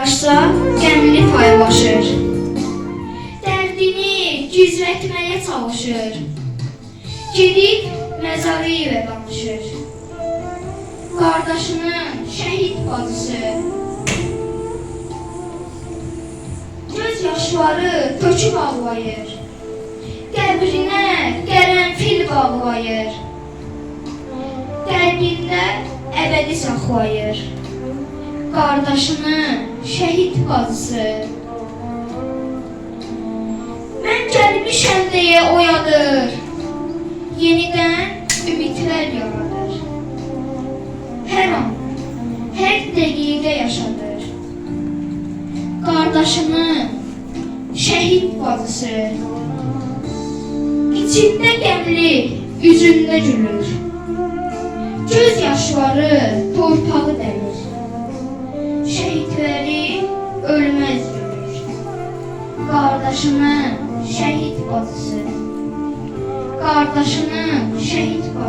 paylaşsa, qəmli paylaşır. Dərdini gizlətməyə çalışır. Gedib məzarı ilə danışır. Qardaşının şəhid bacısı göz yaşları töküb ağlayır. Qəbrinə qərənfil bağlayır. Qəlbində əbədi saxlayır. Qardaşını şəhid bacısı. Mən gəlmişəm deyə oyadır. Yenidən ümidlər yaradır. Hər an, hər dəqiqə yaşadır. Qardaşını şəhid bacısı. İçində qəmli, üzündə gülür. Göz yaşları torpağı dəlir. Şəhidləri ölməz görür. Qardaşının şəhid bacısı. Qardaşının şəhid bacısı.